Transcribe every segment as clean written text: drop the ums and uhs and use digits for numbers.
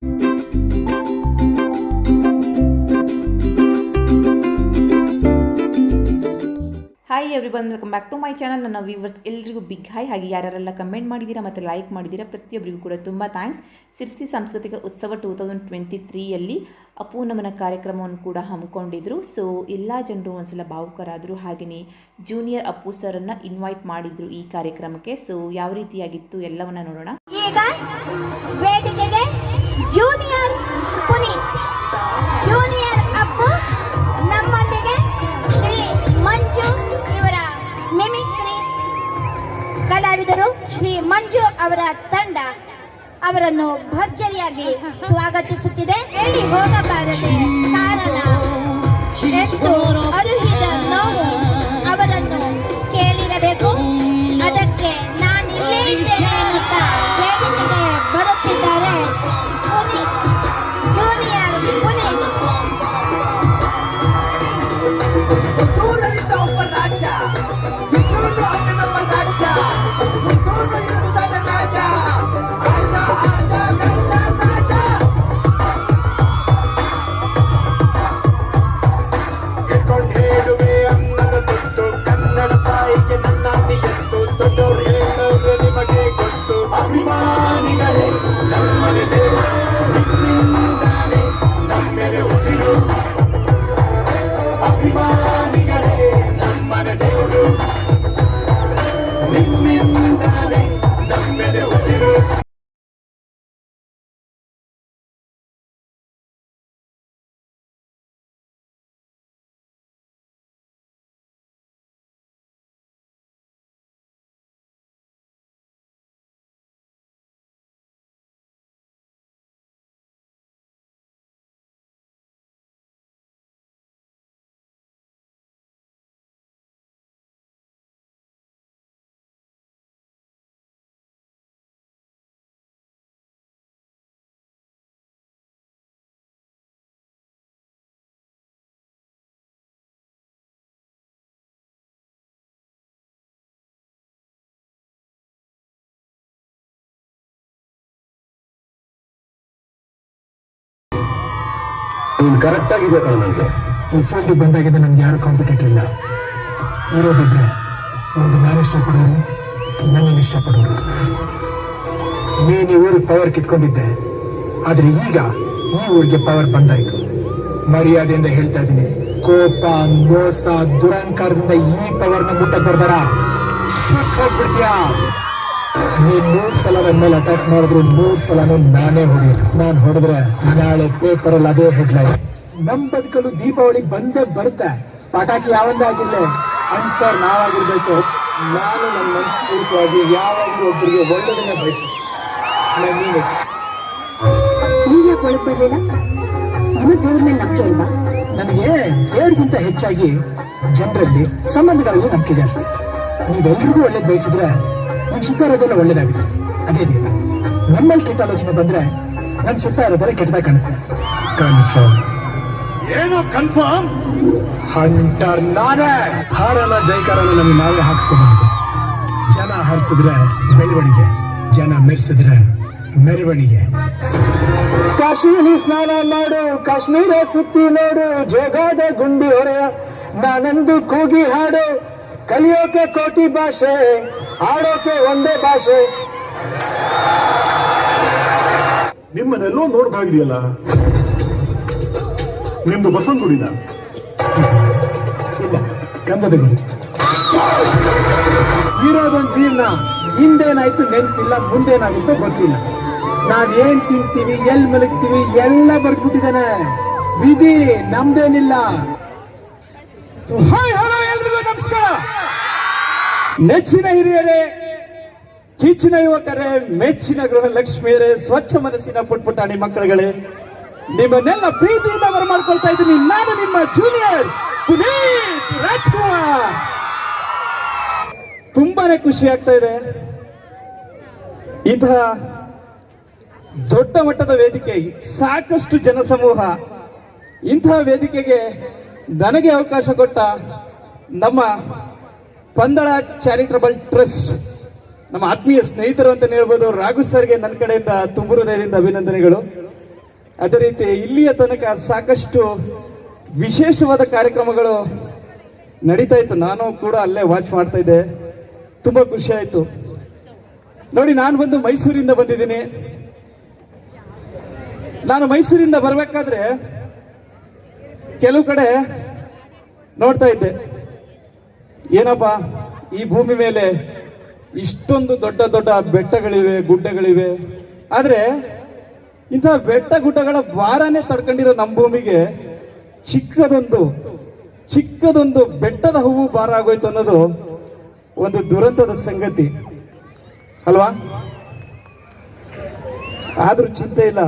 Hi everyone, welcome back to my channel. ನನ್ನ viewers ಎಲ್ಲರಿಗೂ big hi. ಹಾಗೆ ಯಾರೆಲ್ಲ ಕಮೆಂಟ್ ಮಾಡಿದ್ದೀರಾ ಮತ್ತು ಲೈಕ್ ಮಾಡಿದ್ದೀರಾ ಪ್ರತಿಯೊಬ್ಬರಿಗೂ ಕೂಡ ತುಂಬ ಥ್ಯಾಂಕ್ಸ್. ಸಿರ್ಸಿ ಸಾಂಸ್ಕೃತಿಕ ಉತ್ಸವ 2023ಯಲ್ಲಿ ಅಪ್ಪು ನಮನ ಕಾರ್ಯಕ್ರಮವನ್ನು ಕೂಡ ಹಮ್ಮಿಕೊಂಡಿದ್ರು. ಸೊ ಎಲ್ಲ ಜನರು ಒಂದ್ಸಲ ಭಾವುಕರಾದರು. ಹಾಗೆಯೇ ಜೂನಿಯರ್ ಅಪ್ಪು ಸರನ್ನು ಇನ್ವೈಟ್ ಮಾಡಿದ್ರು ಈ ಕಾರ್ಯಕ್ರಮಕ್ಕೆ. ಸೊ ಯಾವ ರೀತಿಯಾಗಿತ್ತು ಎಲ್ಲವನ್ನ ನೋಡೋಣ. ಈಗ ವೇದಿಕೆಗೆ ಜೂನಿಯರ್ ಪುನೀತ್, ಜೂನಿಯರ್ ಅಪ್ಪು, ನಮ್ಮೊಂದಿಗೆ ಶ್ರೀ ಮಂಜು ಇವರ ಮಿಮಿಕ್ರಿ ಕಲಾವಿದರು ಶ್ರೀ ಮಂಜು ಅವರ ತಂಡ ಅವರನ್ನು ಭರ್ಜರಿಯಾಗಿ ಸ್ವಾಗತಿಸುತ್ತಿದೆ. ಹೇಳಿ ಹೋಗಬಾರದೆ ಕಾರಣ ಎಂದು ಅರುಹಿದ ನೋವು ಅವರನ್ನು ಕೇಳಿರಬೇಕು. ಅದಕ್ಕೆ ನಾನಿಲ್ಲೇ ಇದ್ದೇನೆ ಅಂತ ವೇದಿಕೆಗೆ ಬರುತ್ತಿದ್ದಾರೆ ಪುನೀತ್, ಜೂನಿಯರ್ ಪುನೀತ್. ನೀನು ಕರೆಕ್ಟ್ ಆಗಿದೆ ಕಣ. ನನಗೆ ಫೀಲ್ಡಿಗೆ ಬಂದಾಗಿದೆ. ನಮ್ಗೆ ಯಾರು ಕಾಂಪಿಟೇಟರ್ ಇಲ್ಲ. ಇರೋದಿದ್ರೆ ಒಂದು ನಾನು ಇಷ್ಟಪಡೋರು, ನನ್ನನ್ನು ಇಷ್ಟಪಡೋರು. ನೀನು ಈ ಊರಿಗೆ ಪವರ್ ಕಿತ್ಕೊಂಡಿದ್ದೆ, ಆದರೆ ಈಗ ಈ ಊರಿಗೆ ಪವರ್ ಬಂದಾಯ್ತು. ಮರ್ಯಾದೆಯಿಂದ ಹೇಳ್ತಾ ಇದ್ದೀನಿ, ಕೋಪ, ಮೋಸ, ದುರಹಂಕಾರದಿಂದ ಈ ಪವರ್ನ ಮುಟ್ಟಕ್ಕೆ ಬರ್ಬೇಡ. ಹೋಗ್ಬಿಡ್ತೀಯಾ? ನೀನ್ 3 ಸಲ ನನ್ನ ಮೇಲೆ ಅಟ್ಯಾಕ್ ಮಾಡಿದ್ರು 3 ಸಲನೂ ನಾನೇ ಹೊಡೆಯೋದು. ನಾನು ಹೊಡೆದ್ರೆ ನಾಳೆ ಪೇಪರ್ ಅಲ್ಲಿ ಅದೇ ಹೆಡ್ಲೈನ್. ನಮ್ ಬದುಕಲು ದೀಪಾವಳಿ ಬಂದೇ ಬರುತ್ತೆ. ಪಟಾಕಿ ಯಾವಂದೇ ಆಗಿರ್ಲಿ, ಆನ್ಸರ್ ನಾವಾಗಿರ್ಬೇಕು. ನಾನು ನನ್ನ ಮನಸ್ಫೂರ್ತಿಯಾಗಿ ಯಾವಾಗಲೂ ಒಬ್ಬರಿಗೆ ಒಳ್ಳೆದನ್ನೇ ಬಯಸ್ತೀನಿ. ನೀವ್ಯಾಕೆ ಒಳಗೆ ಬರ್ಲಿಲ್ಲ? ನಿಮಗೆ ದೇವ್ರ ಮೇಲೆ ನಂಬಿಕೆ ಇಲ್ವಾ? ನನಗೆ ದೇವ್ರಿಗಿಂತ ಹೆಚ್ಚಾಗಿ ಜನರಲ್ಲಿ, ಸಂಬಂಧಗಳಲ್ಲಿ ನಂಬಿಕೆ ಜಾಸ್ತಿ. ನೀವೆಲ್ರಿಗೂ ಒಳ್ಳೇದು ಬಯಸಿದ್ರೆ ನಮ್ ಸುತ್ತ ಇರೋದೆಲ್ಲ ಒಳ್ಳೇದಾಗುತ್ತೆ. ಅದೇ ದೇವ. ನಮ್ಮಲ್ಲಿ ಕೆಟ್ಟ ಆಲೋಚನೆ ಬಂದ್ರೆ ನಮ್ ಸುತ್ತ ಇರೋದೆಲ್ಲ ಕೆಟ್ಟದಾಗ ಕಾಣುತ್ತೆ. ಕನ್ಫರ್ಮ್. ಏನು ಕನ್ಫರ್ಮ್? ಹಂಟರ್ ನಾನೇ. ಹಾರನ ಜೈಕಾರನ ನಮ್ಗೆ ನಾವೇ ಹಾಕ್ಸ್ಕೊಂಡ್ಬಂದು. ಜನ ಹಾರಿಸಿದ್ರೆ ಬೆಳವಣಿಗೆ, ಜನ ಮೆರೆಸಿದ್ರೆ ಮೆರವಣಿಗೆ. ಕಾಶಿಲಿ ಸ್ನಾನ ಮಾಡು, ಕಾಶ್ಮೀರ ಸುತ್ತಿ ನೋಡು, ಜೋಗಾದ ಗುಂಡಿ ಹೊರೆಯ ನಾನಂದು ಕೂಗಿ ಹಾಡು. ಕಲಿಯೋಕೆ ಕೋಟಿ ಭಾಷೆ, ಆಡೋಕೆ ಒಂದೇ ಭಾಷೆ. ನಿಮ್ಮನ್ನೆಲ್ಲೋ ನೋಡ್ದಾಗಿದೆಯಲ್ಲ. ನಿಮ್ದು ಬಸವನಗುಡಿನ? ಇಲ್ಲ, ಗಂಧದ ಗುಡಿ. ಇರೋದೊಂದು ಜೀವನ. ಹಿಂದೇನಾಯ್ತು ನೆನಪಿಲ್ಲ, ಮುಂದೇನಾಗುತ್ತೋ ಗೊತ್ತಿಲ್ಲ. ನಾವೇನ್ ತಿಂತೀವಿ, ಎಲ್ಲಿ ಮಲಗ್ತೀವಿ ಎಲ್ಲ ಬರ್ದ್ಬಿಟ್ಟಿದ್ದಾನೆ. ವಿಧಿ ನಮ್ದೇನಿಲ್ಲ. ಹಾಯ್ ಹಲೋ ಎಲ್ರಿಗೂ ನಮಸ್ಕಾರ. ನೆಚ್ಚಿನ ಹಿರಿಯರೇ, ಕಿಚ್ಚಿನ ಯುವಕರೇ, ಮೆಚ್ಚಿನ ಗೃಹ ಲಕ್ಷ್ಮಿಯರೇ, ಸ್ವಚ್ಛ ಮನಸ್ಸಿನ ಪುಟ್ಪುಟಾಣಿ ಮಕ್ಕಳುಗಳೇ, ನಿಮ್ಮನ್ನೆಲ್ಲ ಪ್ರೀತಿಯಿಂದ ಬರಮಾಡ್ಕೊಳ್ತಾ ಇದ್ದೀನಿ. ನಾನು ನಿಮ್ಮ ಜೂನಿಯರ್ ಪುನೀತ್ ರಾಜ್ಕುಮಾರ್. ತುಂಬಾನೇ ಖುಷಿ ಆಗ್ತಾ ಇದೆ. ಇಂತಹ ದೊಡ್ಡ ಮಟ್ಟದ ವೇದಿಕೆ, ಸಾಕಷ್ಟು ಜನಸಮೂಹ, ಇಂತಹ ವೇದಿಕೆಗೆ ನನಗೆ ಅವಕಾಶ ಕೊಟ್ಟ ನಮ್ಮ ಪಂದಳ ಚಾರಿಟಬಲ್ ಟ್ರಸ್ಟ್, ನಮ್ಮ ಆತ್ಮೀಯ ಸ್ನೇಹಿತರು ಅಂತ ಹೇಳ್ಬೋದು, ರಾಘು ಸರ್ಗೆ ನನ್ನ ಕಡೆಯಿಂದ ತುಂಬು ಹೃದಯದಿಂದ ಅಭಿನಂದನೆಗಳು. ಅದೇ ರೀತಿ ಇಲ್ಲಿಯ ತನಕ ಸಾಕಷ್ಟು ವಿಶೇಷವಾದ ಕಾರ್ಯಕ್ರಮಗಳು ನಡೀತಾ ಇತ್ತು. ನಾನು ಕೂಡ ಅಲ್ಲೇ ವಾಚ್ ಮಾಡ್ತಾ ಇದ್ದೆ, ತುಂಬಾ ಖುಷಿ ಆಯ್ತು. ನೋಡಿ, ನಾನು ಬಂದು ಮೈಸೂರಿಂದ ಬಂದಿದ್ದೀನಿ. ನಾನು ಮೈಸೂರಿಂದ ಬರಬೇಕಾದ್ರೆ ಕೆಲವು ಕಡೆ ನೋಡ್ತಾ ಇದ್ದೆ, ಏನಪ್ಪ ಈ ಭೂಮಿ ಮೇಲೆ ಇಷ್ಟೊಂದು ದೊಡ್ಡ ದೊಡ್ಡ ಬೆಟ್ಟಗಳಿವೆ, ಗುಡ್ಡಗಳಿವೆ, ಆದ್ರೆ ಇಂಥ ಬೆಟ್ಟ ಗುಡ್ಡಗಳ ಭಾರನೇ ತಡ್ಕೊಂಡಿರೋ ನಮ್ಮ ಭೂಮಿಗೆ ಚಿಕ್ಕದೊಂದು ಬೆಟ್ಟದ ಹೂವು ಭಾರ ಆಗೋಯ್ತು ಅನ್ನೋದು ಒಂದು ದುರಂತದ ಸಂಗತಿ ಅಲ್ವಾ? ಆದ್ರೂ ಚಿಂತೆ ಇಲ್ಲ,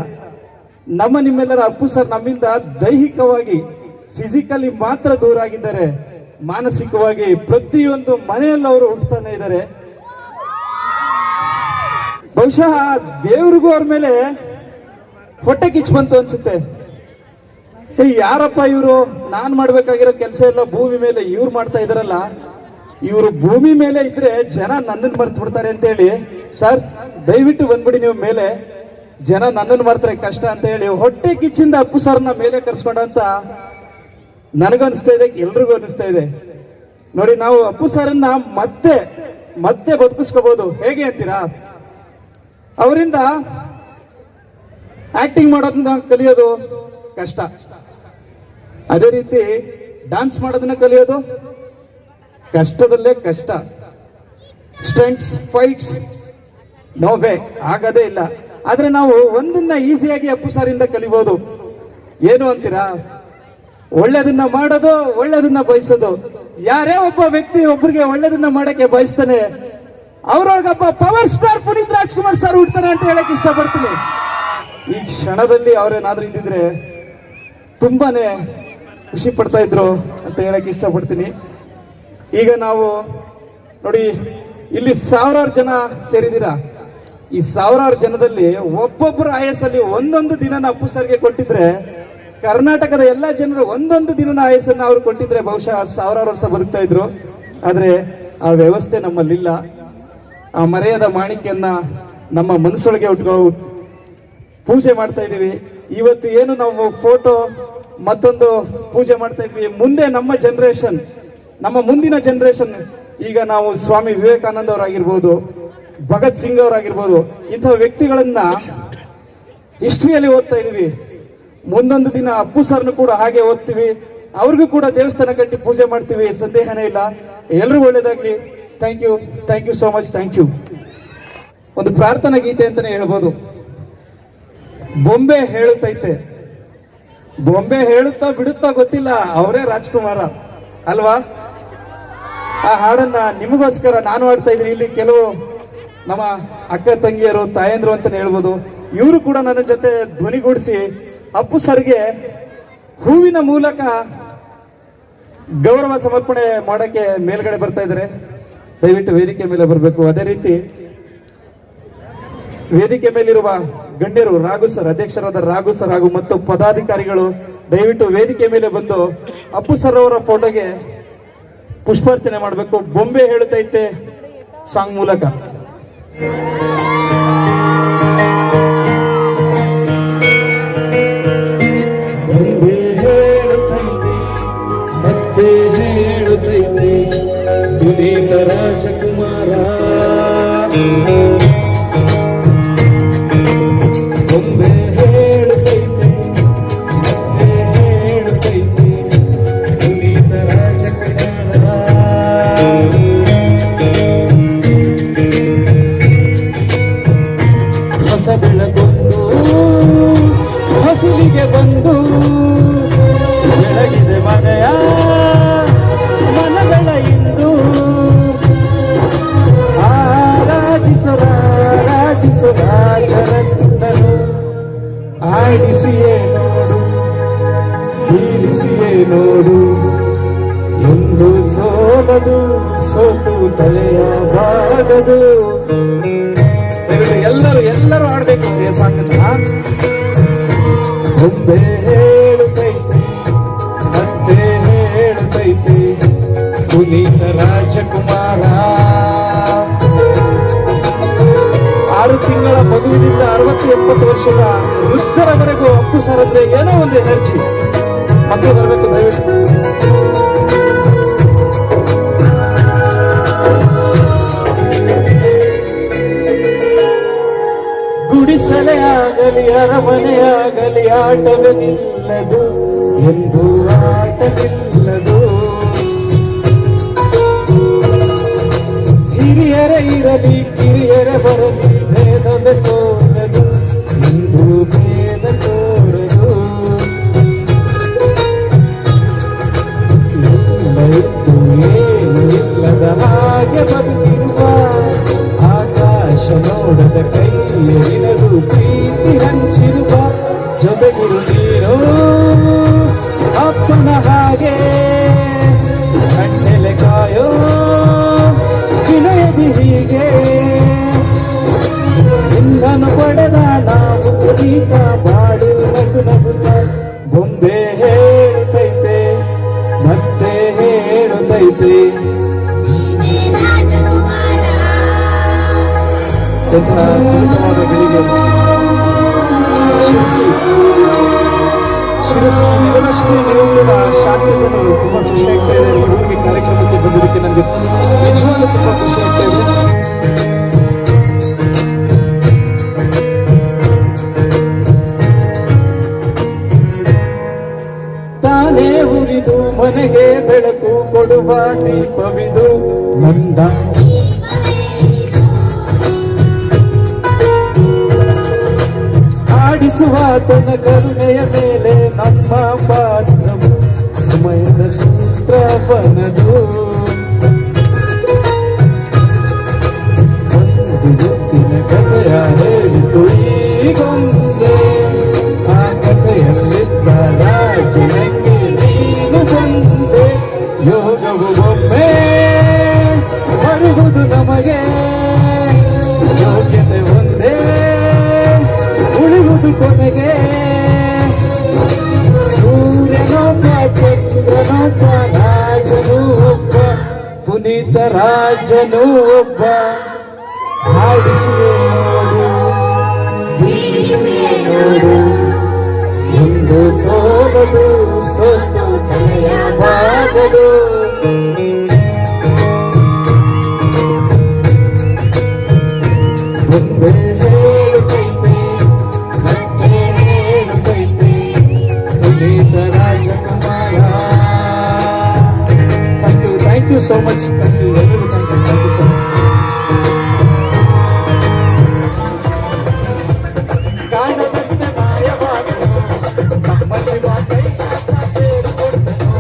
ನಿಮ್ಮೆಲ್ಲರ ಅಪ್ಪು ಸರ್ ನಮ್ಮಿಂದ ದೈಹಿಕವಾಗಿ ಫಿಸಿಕಲಿ ಮಾತ್ರ ದೂರ ಆಗಿದ್ದಾರೆ, ಮಾನಸಿಕವಾಗಿ ಪ್ರತಿಯೊಂದು ಮನೆಯಲ್ಲಿ ಅವರು ಹುಟ್ಟುತ್ತಾನೆ ಇದ್ದಾರೆ. ಬಹುಶಃ ದೇವ್ರಿಗೂ ಅವ್ರ ಮೇಲೆ ಹೊಟ್ಟೆ ಕಿಚ್ಚು ಬಂತು ಅನ್ಸುತ್ತೆ. ಯಾರಪ್ಪ ಇವರು, ನಾನ್ ಮಾಡ್ಬೇಕಾಗಿರೋ ಕೆಲಸ ಎಲ್ಲ ಭೂಮಿ ಮೇಲೆ ಇವ್ರು ಮಾಡ್ತಾ ಇದಾರಲ್ಲ, ಇವರು ಭೂಮಿ ಮೇಲೆ ಇದ್ರೆ ಜನ ನನ್ನನ್ನು ಮರ್ತು ಬಿಡ್ತಾರೆ ಅಂತ ಹೇಳಿ, ಸರ್ ದಯವಿಟ್ಟು ಬಂದ್ಬಿಡಿ ನೀವು ಮೇಲೆ, ಜನ ನನ್ನನ್ನು ಮರ್ತಾರೆ ಕಷ್ಟ ಅಂತ ಹೇಳಿ ಹೊಟ್ಟೆ ಕಿಚ್ಚಿಂದ ಅಪ್ಪು ಸರ್ನ ಮೇಲೆ ಕರ್ಸ್ಕೊಂಡಂತ ನನಗನ್ನಿಸ್ತಾ ಇದೆ, ಎಲ್ರಿಗೂ ಅನಿಸ್ತಾ ಇದೆ. ನೋಡಿ, ನಾವು ಅಪ್ಪು ಸರ್ನ ಮತ್ತೆ ಬದುಕಿಸ್ಕೋಬಹುದು. ಹೇಗೆ ಅಂತೀರಾ? ಅವರಿಂದ ಆಕ್ಟಿಂಗ್ ಮಾಡೋದನ್ನ ಕಲಿಯೋದು ಕಷ್ಟ, ಅದೇ ರೀತಿ ಡಾನ್ಸ್ ಮಾಡೋದನ್ನ ಕಲಿಯೋದು ಕಷ್ಟದಲ್ಲೇ ಕಷ್ಟ. ಸ್ಟಂಟ್ಸ್, ಫೈಟ್ಸ್ ನೋ ವೇ, ಆಗದೇ ಇಲ್ಲ. ಆದ್ರೆ ನಾವು ಒಂದನ್ನ ಈಸಿಯಾಗಿ ಅಪ್ಪು ಸಾರಿಂದ ಕಲಿಬಹುದು. ಏನು ಅಂತೀರಾ? ಒಳ್ಳೇದನ್ನ ಮಾಡೋದು, ಒಳ್ಳೇದನ್ನ ಬಯಸೋದು. ಯಾರೇ ಒಬ್ಬ ವ್ಯಕ್ತಿ ಒಬ್ಬರಿಗೆ ಒಳ್ಳೇದನ್ನ ಮಾಡಕ್ಕೆ ಬಯಸ್ತಾನೆ, ಅವ್ರೊಳಗೊಬ್ಬ power star Puneeth Rajkumar sir ಹುಡ್ತಾನೆ ಅಂತ ಹೇಳಕ್ ಇಷ್ಟಪಡ್ತೀನಿ. ಈ ಕ್ಷಣದಲ್ಲಿ ಅವ್ರೇನಾದ್ರೂ ಇದ್ದಿದ್ರೆ ತುಂಬಾನೇ ಖುಷಿ ಪಡ್ತಾ ಇದ್ರು ಅಂತ ಹೇಳಕ್ ಇಷ್ಟಪಡ್ತೀನಿ. ಈಗ ನಾವು ನೋಡಿ, ಇಲ್ಲಿ ಸಾವಿರಾರು ಜನ ಸೇರಿದ್ದೀರಾ. ಈ ಸಾವಿರಾರು ಜನದಲ್ಲಿ ಒಬ್ಬೊಬ್ಬರ ಆಯಸ್ಸಲ್ಲಿ ಒಂದೊಂದು ದಿನನ ಅಪ್ಪು ಸರ್ಗೆ ಕೊಟ್ಟಿದ್ರೆ, ಕರ್ನಾಟಕದ ಎಲ್ಲಾ ಜನರು ಒಂದೊಂದು ದಿನನ ಆಯಸ್ಸನ್ನ ಅವ್ರು ಕೊಟ್ಟಿದ್ರೆ ಬಹುಶಃ ಸಾವಿರಾರು ವರ್ಷ ಬದುಕ್ತಾ ಇದ್ರು. ಆದ್ರೆ ಆ ವ್ಯವಸ್ಥೆ ನಮ್ಮಲ್ಲಿಲ್ಲ. ಆ ಮರೆಯದ ಮಾಣಿಕ್ಯನ್ನ ನಮ್ಮ ಮನಸ್ಸೊಳಗೆ ಪೂಜೆ ಮಾಡ್ತಾ ಇದೀವಿ. ಇವತ್ತು ಏನು ನಾವು ಫೋಟೋ ಮತ್ತೊಂದು ಪೂಜೆ ಮಾಡ್ತಾ ಇದ್ವಿ, ಮುಂದೆ ನಮ್ಮ ಜನರೇಷನ್, ನಮ್ಮ ಮುಂದಿನ ಜನರೇಷನ್, ಈಗ ನಾವು ಸ್ವಾಮಿ ವಿವೇಕಾನಂದ ಅವರಾಗಿರ್ಬೋದು, ಭಗತ್ ಸಿಂಗ್ ಅವರಾಗಿರ್ಬೋದು, ಇಂಥ ವ್ಯಕ್ತಿಗಳನ್ನ ಹಿಸ್ಟ್ರಿಯಲ್ಲಿ ಓದ್ತಾ ಇದೀವಿ. ಮುಂದೊಂದು ದಿನ ಅಪ್ಪು ಸರ್ನು ಕೂಡ ಹಾಗೆ ಓದ್ತೀವಿ, ಅವ್ರಿಗೂ ಕೂಡ ದೇವಸ್ಥಾನ ಕಟ್ಟಿ ಪೂಜೆ ಮಾಡ್ತೀವಿ, ಸಂದೇಹನೇ ಇಲ್ಲ. ಎಲ್ರಿಗೂ ಒಳ್ಳೇದಾಗ್ಲಿ. Thank you so much. Thank you. ಒಂದು ಪ್ರಾರ್ಥನಾ ಗೀತೆ ಅಂತಾನೆ ಹೇಳ್ಬೋದು. ಬೊಂಬೆ ಹೇಳುತ್ತೈತೆ, ಬೊಂಬೆ ಹೇಳುತ್ತಾ ಬಿಡುತ್ತಾ ಗೊತ್ತಿಲ್ಲ, ಅವರೇ ರಾಜ್ಕುಮಾರ ಅಲ್ವಾ? ಆ ಹಾಡನ್ನ ನಿಮಗೋಸ್ಕರ ನಾನು ಹಾಡ್ತಾ ಇದ್ದೀನಿ. ಇಲ್ಲಿ ಕೆಲವು ನಮ್ಮ ಅಕ್ಕ ತಂಗಿಯರು, ತಾಯಂದ್ರು ಅಂತಾನೆ ಹೇಳ್ಬೋದು, ಇವರು ಕೂಡ ನನ್ನ ಜೊತೆ ಧ್ವನಿಗೂಡಿಸಿ ಅಪ್ಪು ಸರ್ಗೆ ಹೂವಿನ ಮೂಲಕ ಗೌರವ ಸಮರ್ಪಣೆ ಮಾಡಕ್ಕೆ ಮೇಲ್ಗಡೆ ಬರ್ತಾ ಇದ್ದಾರೆ. ದಯವಿಟ್ಟು ವೇದಿಕೆ ಮೇಲೆ ಬರಬೇಕು. ಅದೇ ರೀತಿ ವೇದಿಕೆ ಮೇಲಿರುವ ಗಣ್ಯರು, ರಾಘು ಸರ್, ಅಧ್ಯಕ್ಷರಾದ ರಾಘು ಸರ್ ಹಾಗೂ ಮತ್ತು ಪದಾಧಿಕಾರಿಗಳು ದಯವಿಟ್ಟು ವೇದಿಕೆ ಮೇಲೆ ಬಂದು ಅಪ್ಪು ಸರ್ ಅವರ ಫೋಟೋಗೆ ಪುಷ್ಪಾರ್ಚನೆ ಮಾಡಬೇಕು. ಬೊಂಬೆ ಹೇಳುತ್ತೈತೆ ಸಾಂಗ್ ಮೂಲಕ. ಬೊಂಬೆ ಹೇಳುತ್ತೈತೆ, ಮತ್ತೆ ಹೇಳುತ್ತೈತೆ ಪುನೀತ ರಾಜಕುಮಾರ. ಬೊಂಬೆ ಹೇಳುತ್ತೈತೆ, ಮತ್ತೆ ಹೇಳುತ್ತೈತೆ ಪುನೀತ ರಾಜಕುಮಾರ. ಹೊಸ ಬೆಳಗೊಂದು ಹಸಿರಿಗೆ ಬಂದು ಬೆಳಗಿದೆ ಮನೆಯ ಮನಗಳ ಇಂದು. ಆರಾಜಿಸು ರಾಜರತ್ನನು, ಆಡಿಸಿಯೇ ನೋಡು, ಬೀಳಿಸಿಯೇ ನೋಡು, ಎಂದು ಸೋಲದು, ಸೋತು ತಲೆಯ ಬಾಗದು. ಎಲ್ಲರೂ ಆಡ್ಬೇಕು ಈ ಸಾಂಗನ್ನ. ಬೊಂಬೆ ಹೇಳುತ್ತೈತೆ, ಮತ್ತೆ ಹೇಳುತ್ತೈತೆ ಪುನೀತ ರಾಜಕುಮಾರ. 6 ತಿಂಗಳ ಮಗುವಿನಿಂದ 60-70 ವರ್ಷದ ವೃದ್ಧರವರೆಗೂ ಅಪ್ಪು ಸರ್ ಅಂದ್ರೆ ಏನೋ ಒಂದು ಎನರ್ಜಿ. ಮಕ್ಕಳು ಬರಬೇಕು ದಯವಿಟ್ಟು. ಗುಡಿಸಲೇ ಆಗಲಿ ಅರಮನೆಯಾಗಲಿ ಆಟವೇ ನಿಲ್ಲದು ಎಂದು ಆಟ ನಿಲ್ಲದು. ಹಿರಿಯರೇ ಇರಲಿ ಕಿರಿಯರೇ ಬರಲಿ ಭೇದವೇ ತೋರದು ಎಂದು ಭೇದ ತೋರದು. ಇತ್ತು ಏನು ಇಲ್ಲದ ಹಾಗೆ ಬದುಕಿರುವ ಆಕಾಶ ನೋಡದ ಕೈಯಲ್ಲಿನದು ಪ್ರೀತಿ ಹಂಚಿರುವ ಜೊತೆಗಿರು ನೀರು ಅಪ್ಪನ ಹಾಗೆ ಕಣ್ಣೆಲೆ ಕಾಯೋ ವಿನಯದಿ ಹೀಗೆ ಇಂಧನ ಪಡೆದ ನಾವು ಪುನೀತ ಬಾಡು ನಗು ನಗುತ್ತ ಬೊಂಬೆ ಹೇಳುತ್ತೈತೆ ಮತ್ತೆ ಹೇಳುತ್ತೈತೆ. ಎಂಥ ಅದ್ಭುತವಾದ ಬೆಳಿಗ್ಗೆ. ಶಿರಸಿ ನೆರವಷ್ಟೇ ನಿರುತ್ತದ ಶಾಂತಿಯನ್ನು ತುಂಬಾ ಖುಷಿ ಆಗ್ತಾ ಇದೆ. ಈ ಕಾರ್ಯಕ್ರಮಕ್ಕೆ ಬಂದಿದ್ದಕ್ಕೆ ನನಗೆ ನಿಜವಾಗ್ಲೂ ತುಂಬಾ ಖುಷಿ ಆಗ್ತಾ ಇದೆ. ತಾನೇ ಉರಿದು ಮನೆಗೆ ಬೆಳಕು ಕೊಡುವ ದೀಪವಿದು ನಂದ. ಆಡಿಸುವ ತನ್ನ ಕರುಣೆಯ ಮೇಲೆ ನಮ್ಮ ಪಾತ್ರವು ಸಮಯದ ಸೂತ್ರವನದು. ಒಂದು ಗೊತ್ತಿನ ಕಥೆಯ ಹೇಳಿತು ಈಗೊಂದೇ, ಆ ಕಥೆಯಲ್ಲಿದ್ದ ರಾಜನಿಗೆ ನೀನು ಬಂದೆ. ಯೋಗವು ಒಮ್ಮೆ ಬರುವುದು ನಮಗೆ, ಯೋಗ್ಯತೆ ಒಂದೇ ಉಳಿಯುವುದು ಕೊನೆಗೆ. ಸೂರ್ಯನೊಬ್ಬ ಚಂದ್ರನೊಬ್ಬ ರಾಜನು ಒಬ್ಬ ಪುನೀತ ರಾಜನು ಒಬ್ಬ. ಹಾಡಿಸಿಯೇ ನೋಡು ಬೀಳಿಸಿಯೇ ನೋಡು ಒಂದು ಸೋಲದು ಸೋತು ತಲೆಯ ಬಾಗದು. ಒಂದೇ ಹೇಳುತ್ತೈತೆ ಮತ್ತೆ ಹೇಳುತ್ತೈತೆ Puneeth Rajkumar. Thank you so much. Thank you ಎಲ್ಲರಿಗೂ. Thank you so much. ಕಾಣದಂತೆ ಮಾಯವಾದನು ನಮ್ಮ ಶಿವ ಕೈಲಾಸ ಸೇರಿಕೊಂಡನು.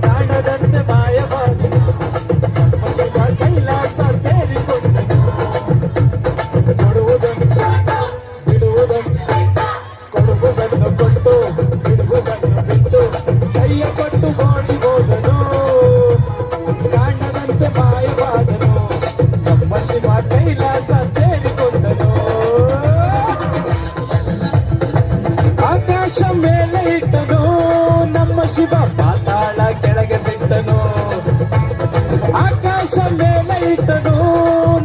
ಕಾಣದಂತೆ ಮಾಯವಾದನು ನಮ್ಮ ಶಿವ ಕೈಲಾಸ ಸೇರಿಕೊಂಡನು. ಕೊಡುವುದನ್ನು ಬಿಡುವುದನ್ನು ಕೊಡುವುದನ್ನು ಕೊಟ್ಟು ಬಿಡುವುದನ್ನು ಬಿಟ್ಟು ಕೈಯ ಕೊಟ್ಟು ಓಡಿ ಹೋದನು. ಕಾಣದಂತೆ ಮಾಯವಾದನು ನಮ್ಮ ಶಿವ ಕೈಲಾಸ ಸೇರಿಕೊಂಡನು. ಆಕಾಶ ಮೇಲೆ ಇಟ್ಟನು ನಮ್ಮ ಶಿವ ಪಾತಾಳ ಕೆಳಗೆ ಬಿಟ್ಟನು. ಆಕಾಶ ಮೇಲೆ ಇಟ್ಟನು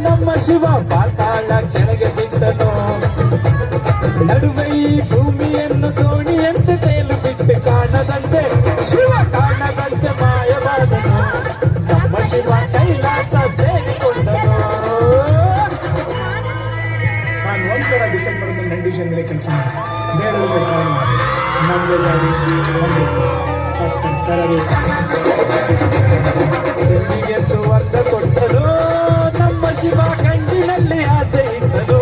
ನಮ್ಮ ಶಿವ ಪಾತಾಳ ಕೆಳಗೆ ಬಿಟ್ಟನು. ನಡುವೆ ಈ ಭೂಮಿಯನ್ನು ದೋಣಿಯಂತೆ ತೇಲು ಬಿಟ್ಟು ಕಾಣದಂತೆ ಶಿವ ಕಾಣದಂತೆ ಮಾಯವಾದನು ನಮ್ಮ ಶಿವ ಕೈಲಾಸ ಸೇರಿಕೊಂಡನು. ನಾನು ಒಂದ್ಸಲ ಡಿಸೆಂಬರ್ ಕಂಡೀಷನ್ ಮೇಲೆ ಕೆಲಸ ಹೆಣ್ಣಿಗೆಂದು ವರ್ಗ ಕೊಟ್ಟನು ನಮ್ಮ ಶಿವ ಕಂಡಿನಲ್ಲಿ ಆಸೆ ಇಟ್ಟನು.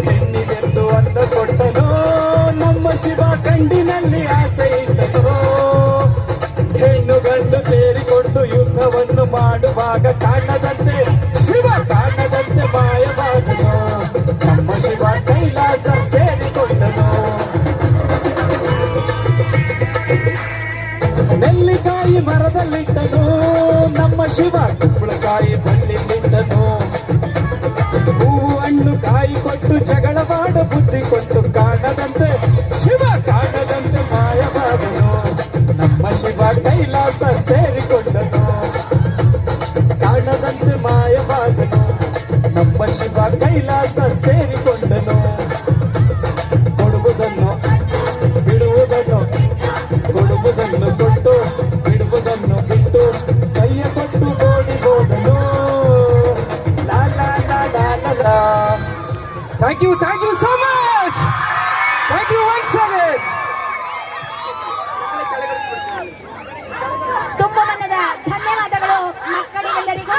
ಹೆಣ್ಣಿಗೆಂದು ವರ್ಗ ಕೊಟ್ಟನು ನಮ್ಮ ಶಿವ ಕಂಡಿನಲ್ಲಿ ಆಸೆ ಇಟ್ಟನು. ಹೆಣ್ಣು ಗಂಡು ಸೇರಿಕೊಂಡು ಯುದ್ಧವನ್ನು ಮಾಡುವಾಗ ಕಾಣದಂತೆ ಶಿವ ಕಾಣದಂತೆ ಮಾಯವಾದನು ನಮ್ಮ ಶಿವ ಕೈಲಾಸ ಸೇರಿಕೊಂಡನು. ನೆಲ್ಲಿಕಾಯಿ ಮರದಲ್ಲಿಟ್ಟನು ನಮ್ಮ ಶಿವ ಕುಂಬಳಕಾಯಿ ಬಳ್ಳಿಲಿಟ್ಟನು. ಹೂವು ಹಣ್ಣು ಕಾಯಿ ಕೊಟ್ಟು ಜಗಳ ಮಾಡ ಬುದ್ಧಿ ಕೊಟ್ಟು ಕಾಣದಂತೆ ಶಿವ ಕಾಣದಂತೆ ಮಾಯವಾದನು ನಮ್ಮ ಶಿವ ಕೈಲಾಸ ಸೇರಿಕೊಂಡನು. ಕಾಣದಂತೆ ಮಾಯವಾದನು ನಮ್ಮ Shiva Kailasa thank you so much. Thank you once again. ತುಂಬ ಮನದ ಧನ್ಯವಾದಗಳು ಮಕ್ಕಳಿಗೆಲ್ಲರಿಗೂ.